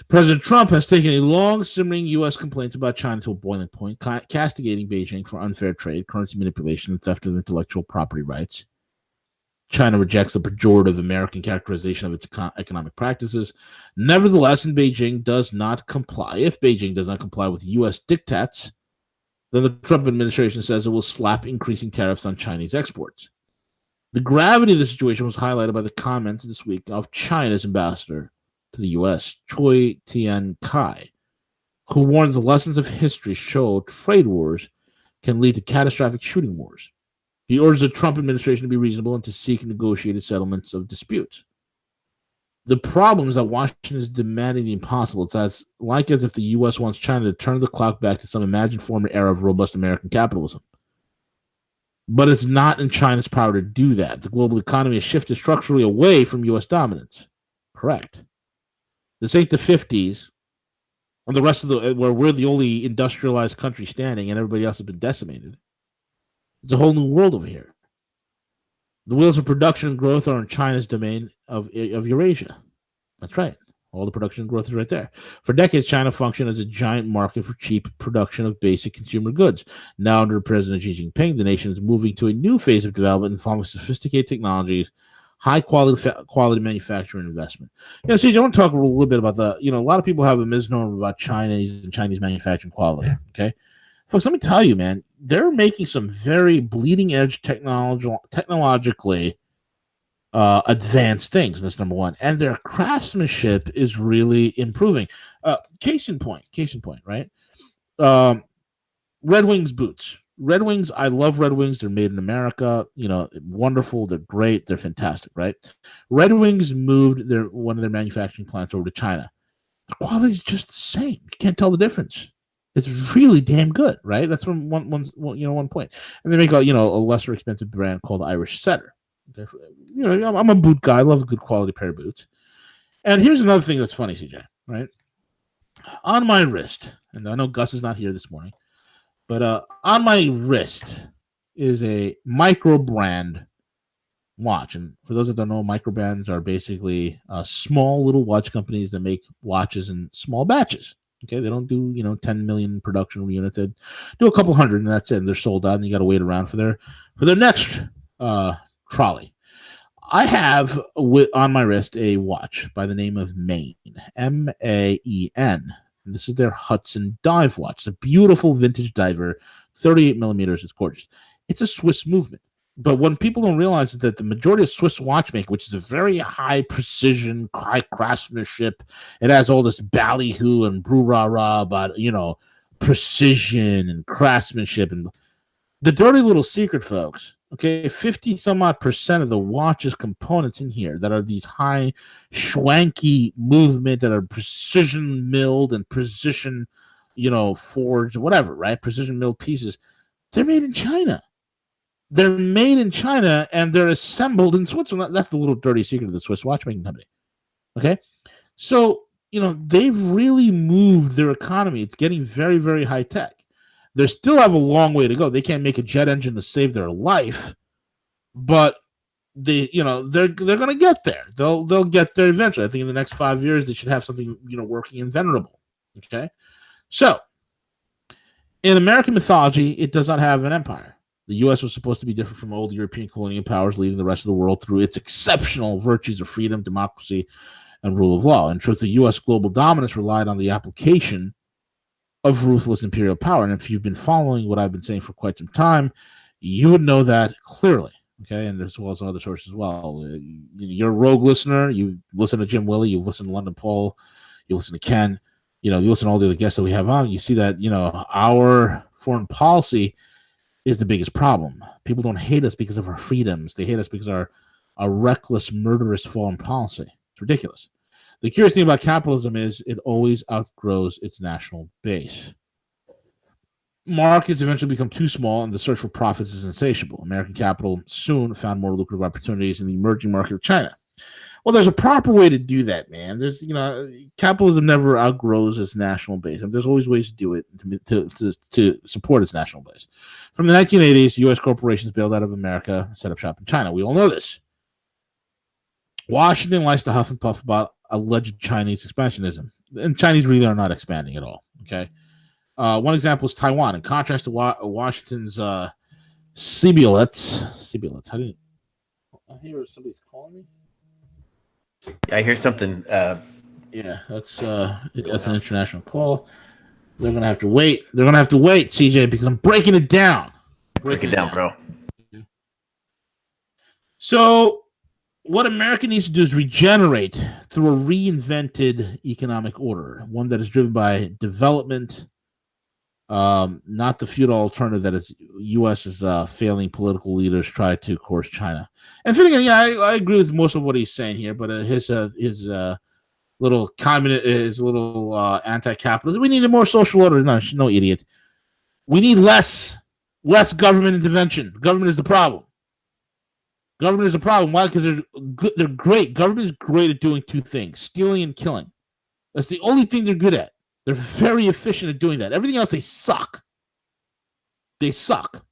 President Trump has taken a long simmering U.S. complaints about China to a boiling point, castigating Beijing for unfair trade, currency manipulation, and theft of intellectual property rights. China rejects the pejorative American characterization of its economic practices. Nevertheless, if Beijing does not comply with U.S. diktats, then the Trump administration says it will slap increasing tariffs on Chinese exports. The gravity of the situation was highlighted by the comments this week of China's ambassador to the U.S., Choi Tian-kai, who warned the lessons of history show trade wars can lead to catastrophic shooting wars. He urged the Trump administration to be reasonable and to seek negotiated settlements of disputes. The problem is that Washington is demanding the impossible. It's as if the U.S. wants China to turn the clock back to some imagined former era of robust American capitalism. But it's not in China's power to do that. The global economy has shifted structurally away from U.S. dominance. Correct. This ain't the 50s, and the rest of where we're the only industrialized country standing, and everybody else has been decimated. It's a whole new world over here. The wheels of production and growth are in China's domain of Eurasia. That's right. All the production and growth is right there. For decades, China functioned as a giant market for cheap production of basic consumer goods. Now, under President Xi Jinping, the nation is moving to a new phase of development involving sophisticated technologies, high quality manufacturing and investment. CJ, I want to talk a little bit about a lot of people have a misnomer about Chinese manufacturing quality. Okay. Folks, let me tell you, man, they're making some very bleeding edge technologically advanced things. And that's number one. And their craftsmanship is really improving. Case in point, right? Red Wings boots. Red Wings, I love Red Wings. They're made in America. Wonderful. They're great. They're fantastic, right? Red Wings moved one of their manufacturing plants over to China. The quality is just the same. You can't tell the difference. It's really damn good, right? That's from one point. And they make a lesser expensive brand called Irish Setter. Okay? I'm a boot guy. I love a good quality pair of boots. And here's another thing that's funny, CJ, right? On my wrist, and I know Gus is not here this morning, but on my wrist is a micro brand watch. And for those that don't know, micro brands are basically small little watch companies that make watches in small batches. Okay, they don't do 10 million production units. They do a couple hundred, and that's it. And they're sold out, and you got to wait around for their next trolley. I have on my wrist a watch by the name of Maine, Maen. And this is their Hudson dive watch. It's a beautiful vintage diver, 38 millimeters. It's gorgeous. It's a Swiss movement. But what people don't realize is that the majority of Swiss watchmaking, which is a very high precision, high craftsmanship, it has all this ballyhoo and boo-rah-rah about, precision and craftsmanship. And the dirty little secret, folks, okay, 50 some odd % of the watch's components in here that are these high schwanky movement that are precision milled and precision, forged, whatever, right? Precision milled pieces. They're made in China. They're made in China and they're assembled in Switzerland. That's the little dirty secret of the Swiss watchmaking company. Okay. So, they've really moved their economy. It's getting very, very high tech. They still have a long way to go. They can't make a jet engine to save their life, but they're going to get there. They'll get there eventually. I think in the next 5 years they should have something working and venerable. Okay, so in American mythology, it does not have an empire. The U.S. was supposed to be different from old European colonial powers, leading the rest of the world through its exceptional virtues of freedom, democracy, and rule of law. In truth, the U.S. global dominance relied on the application of ruthless imperial power. And if you've been following what I've been saying for quite some time, you would know that clearly. Okay, and as well as other sources as well. You're a Rogue listener. You listen to Jim Willey. You listen to London Paul. You listen to Ken. You listen to all the other guests that we have on. You see that our foreign policy is the biggest problem. People don't hate us because of our freedoms. They hate us because of our reckless, murderous foreign policy. It's ridiculous. The curious thing about capitalism is it always outgrows its national base. Markets eventually become too small, and the search for profits is insatiable. American capital soon found more lucrative opportunities in the emerging market of China. Well, there's a proper way to do that, man. There's, capitalism never outgrows its national base. And there's always ways to do it to support its national base. From the 1980s, U.S. corporations bailed out of America and set up shop in China. We all know this. Washington likes to huff and puff about alleged Chinese expansionism, and Chinese really are not expanding at all. Okay, one example is Taiwan. In contrast to Washington's Sibiolets. How do you? I hear somebody's calling me. Yeah, I hear something. Yeah, that's an international call. They're gonna have to wait. CJ, because I'm breaking it down. Break it down, bro. So, what America needs to do is regenerate through a reinvented economic order, one that is driven by development, not the feudal alternative that is U.S.'s failing political leaders try to coerce China. And Finnegan, yeah, I agree with most of what he's saying here, but his little communist, his little anti-capitalist. We need a more social order. No, idiot. We need less government intervention. Government is the problem. Government is a problem. Why? Because they're great. Government is great at doing two things: stealing and killing. That's the only thing they're good at. They're very efficient at doing that. Everything else, they suck. They suck.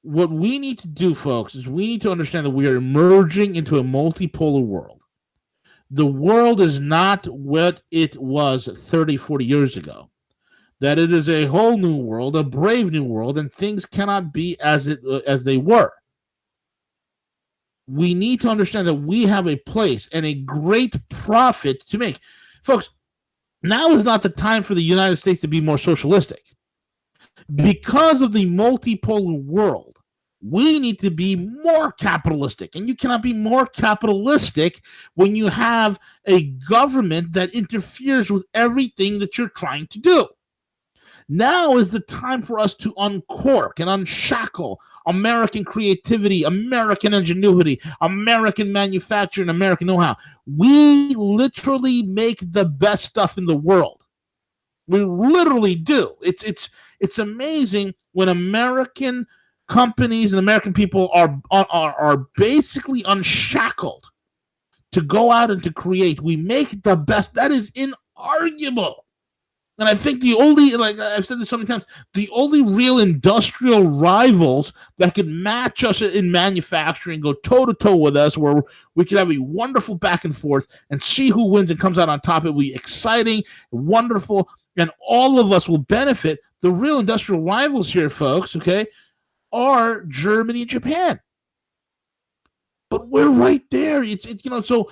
What we need to do, folks, is we need to understand that we are emerging into a multipolar world. The world is not what it was 30, 40 years ago. That it is a whole new world, a brave new world, and things cannot be as they were. We need to understand that we have a place and a great profit to make. Folks, now is not the time for the United States to be more socialistic. Because of the multipolar world, we need to be more capitalistic. And you cannot be more capitalistic when you have a government that interferes with everything that you're trying to do. Now is the time for us to uncork and unshackle American creativity, American ingenuity, American manufacturing, American know-how. We literally make the best stuff in the world. We literally do. It's amazing when American companies and American people are basically unshackled to go out and to create. We make the best. That is inarguable. And I think the only, like I've said this so many times, the only real industrial rivals that could match us in manufacturing, go toe to toe with us, where we could have a wonderful back and forth and see who wins and comes out on top. It will be exciting, wonderful, and all of us will benefit. The real industrial rivals here, folks, okay, are Germany and Japan. But we're right there. So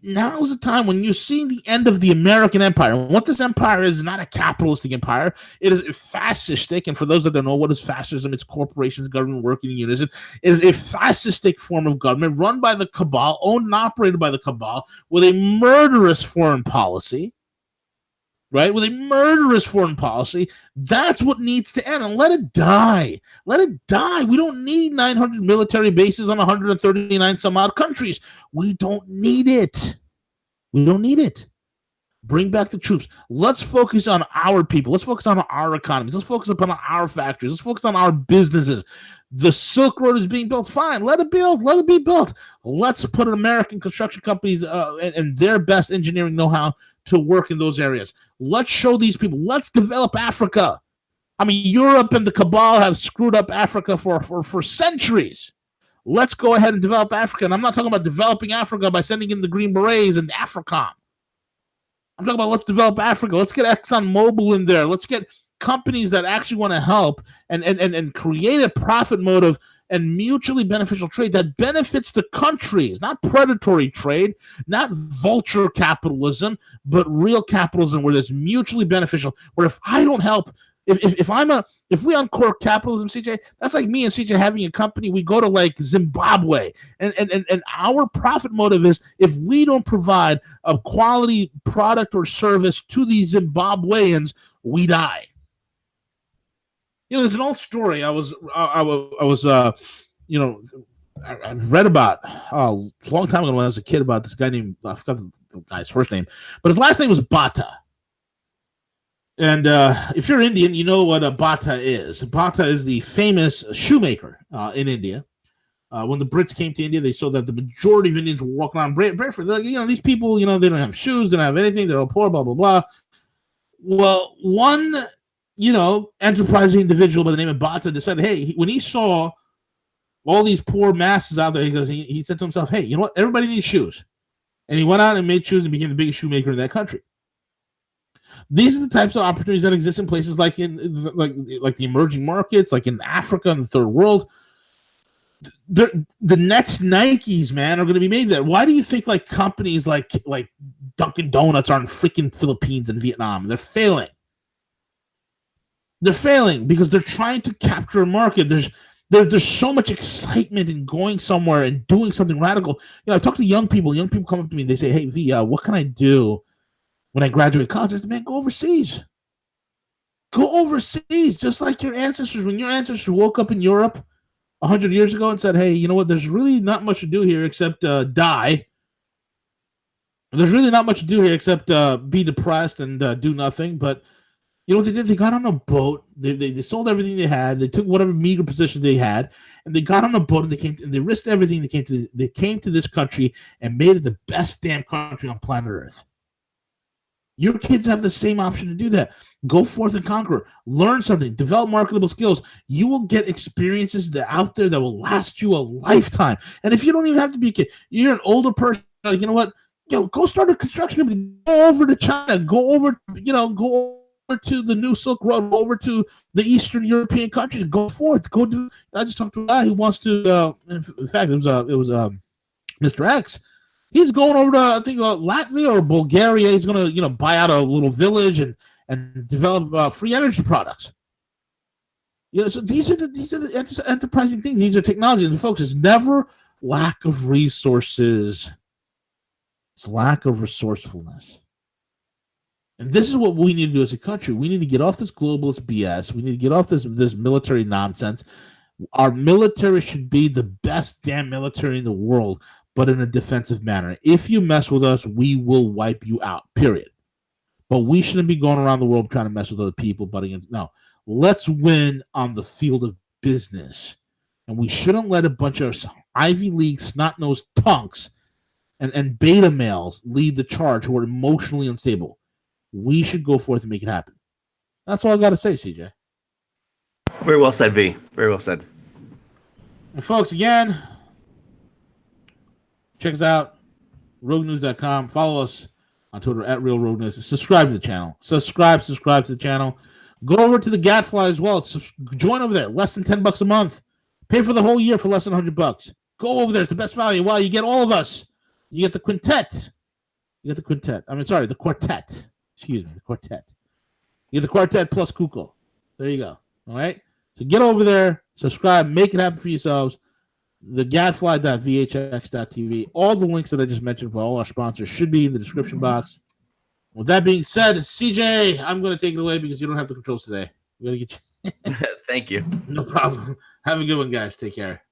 now's the time when you're seeing the end of the American empire. And what this empire is not a capitalistic empire. It is a fascistic. And for those that don't know what is fascism, it's corporations, government working in unison. It is a fascistic form of government run by the cabal, owned and operated by the cabal, with a murderous foreign policy. Right? With a murderous foreign policy. That's what needs to end. And let it die. Let it die. We don't need 900 military bases on 139 some odd countries. We don't need it. We don't need it. Bring back the troops. Let's focus on our people. Let's focus on our economies. Let's focus upon our factories. Let's focus on our businesses. The Silk Road is being built. Fine. Let it build. Let it be built. Let's put American construction companies and their best engineering know-how to work in those areas. Let's show these people. Let's develop Africa. I mean, Europe and the cabal have screwed up Africa for centuries. Let's go ahead and develop Africa. And I'm not talking about developing Africa by sending in the Green Berets and AFRICOM. I'm talking about let's develop Africa. Let's get ExxonMobil in there. Let's get companies that actually want to help and create a profit motive and mutually beneficial trade that benefits the countries, not predatory trade, not vulture capitalism, but real capitalism where it's mutually beneficial. Where if I don't help, if we uncork capitalism, CJ, that's like me and CJ having a company. We go to like Zimbabwe, and our profit motive is if we don't provide a quality product or service to the Zimbabweans, we die. You know, there's an old story. I read about a long time ago when I was a kid about this guy named, I forgot the guy's first name, but his last name was Bata. And if you're Indian, you know what a Bata is. Bata is the famous shoemaker in India. When the Brits came to India, they saw that the majority of Indians were walking around barefoot. Like, these people, they don't have shoes, they don't have anything, they're all poor, blah, blah, blah. Well, one enterprising individual by the name of Bata decided, hey, when he saw all these poor masses out there, he said to himself, hey, you know what? Everybody needs shoes. And he went out and made shoes and became the biggest shoemaker in that country. These are the types of opportunities that exist in places like the emerging markets, like in Africa and the third world. The next Nikes, man, are going to be made there. Why do you think like companies like Dunkin' Donuts are in freaking Philippines and Vietnam? They're failing. They're failing because they're trying to capture a market. There's so much excitement in going somewhere and doing something radical. I talk to young people. Young people come up to me. They say, hey, V, what can I do when I graduate college? I said, man, go overseas. Go overseas, just like your ancestors. When your ancestors woke up in Europe 100 years ago and said, hey, you know what? There's really not much to do here except die. There's really not much to do here except be depressed and do nothing. But you know what they did? They got on a boat. They sold everything they had. They took whatever meager position they had, and they got on a boat and they risked everything. They came to this country and made it the best damn country on planet Earth. Your kids have the same option to do that. Go forth and conquer. Learn something. Develop marketable skills. You will get experiences that out there that will last you a lifetime. And if you don't even have to be a kid, you're an older person. Like, you know what? Go start a construction company. Go over to China. Go over to the new Silk Road, over to the Eastern European countries. Go forth. Go do. I just talked to a guy who wants to. In fact, it was Mr. X. He's going over to I think Latvia or Bulgaria. He's going to buy out a little village and develop free energy products. So these are the enterprising things. These are technologies, and folks, it's never lack of resources. It's lack of resourcefulness. And this is what we need to do as a country. We need to get off this globalist BS. We need to get off this military nonsense. Our military should be the best damn military in the world, but in a defensive manner. If you mess with us, we will wipe you out, period. But we shouldn't be going around the world trying to mess with other people, butting in. No, let's win on the field of business. And we shouldn't let a bunch of Ivy League snot-nosed punks and beta males lead the charge who are emotionally unstable. we should go forth and make it happen. That's all I got to say, CJ. Very well said, V. Very well said. And folks, again, check us out, RogueNews.com. Follow us on Twitter at Real Rogue News. Subscribe to the channel. Subscribe to the channel. Go over to the Gadfly as well. Join over there. Less than $10 a month. Pay for the whole year for less than $100. Go over there. It's the best value. Wow, you get all of us. You get the quintet. The quartet. Excuse me, the quartet. You get the quartet plus Kuko. There you go. All right? So get over there, subscribe, make it happen for yourselves. The gadfly.vhx.tv. All the links that I just mentioned for all our sponsors should be in the description box. With that being said, CJ, I'm going to take it away because you don't have the controls today. We're going to get you. Thank you. No problem. Have a good one, guys. Take care.